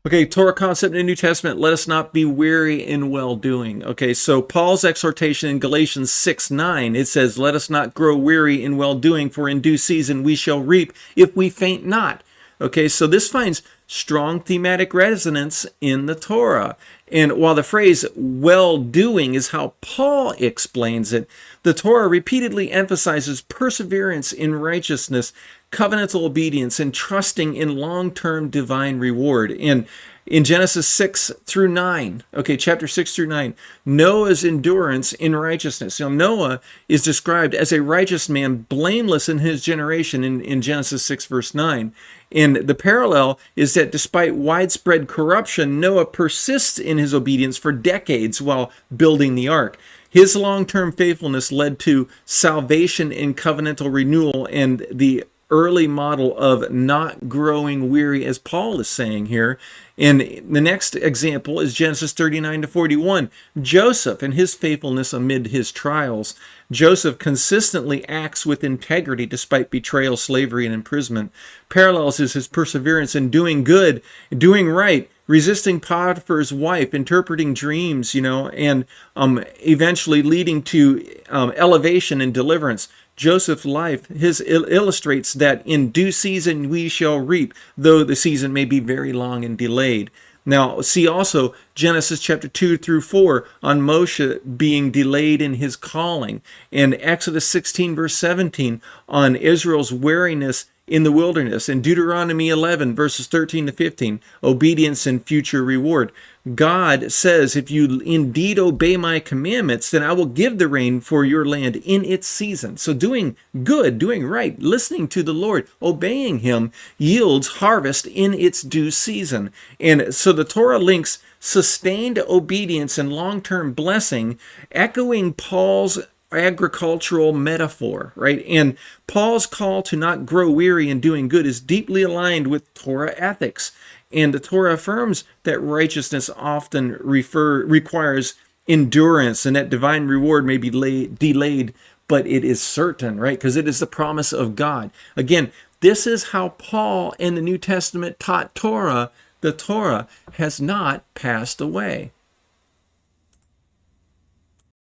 Okay, Torah concept in the New Testament, let us not be weary in well-doing. Okay, so Paul's exhortation in Galatians 6:9, it says, let us not grow weary in well-doing, for in due season we shall reap if we faint not. Okay, so this finds strong thematic resonance in the Torah. And while the phrase well-doing is how Paul explains it, the Torah repeatedly emphasizes perseverance in righteousness, covenantal obedience, and trusting in long-term divine reward. In Genesis 6 through 9, okay, chapter 6 through 9, Noah's endurance in righteousness. Noah is described as a righteous man, blameless in his generation in Genesis 6 verse 9. And the parallel is that despite widespread corruption, Noah persists in his obedience for decades while building the ark. His long-term faithfulness led to salvation and covenantal renewal, and the early model of not growing weary, as Paul is saying here. And the next example is Genesis 39 to 41. Joseph and his faithfulness amid his trials. Joseph consistently acts with integrity despite betrayal, slavery, and imprisonment. Parallels is his perseverance in doing good, doing right, resisting Potiphar's wife, interpreting dreams, and eventually leading to elevation and deliverance. Joseph's life illustrates that in due season we shall reap, though the season may be very long and delayed. Now, see also Genesis chapter 2 through 4 on Moshe being delayed in his calling, and Exodus 16 verse 17 on Israel's weariness in the wilderness, and Deuteronomy 11 verses 13 to 15, obedience and future reward. God says, if you indeed obey my commandments, then I will give the rain for your land in its season. So doing good, doing right, listening to the Lord, obeying him yields harvest in its due season. And so the Torah links sustained obedience and long-term blessing, echoing Paul's agricultural metaphor, right? And Paul's call to not grow weary in doing good is deeply aligned with Torah ethics. And the Torah affirms that righteousness often requires endurance, and that divine reward may be delayed, but it is certain, right? Because it is the promise of God. Again, this is how Paul in the New Testament taught Torah. The Torah has not passed away.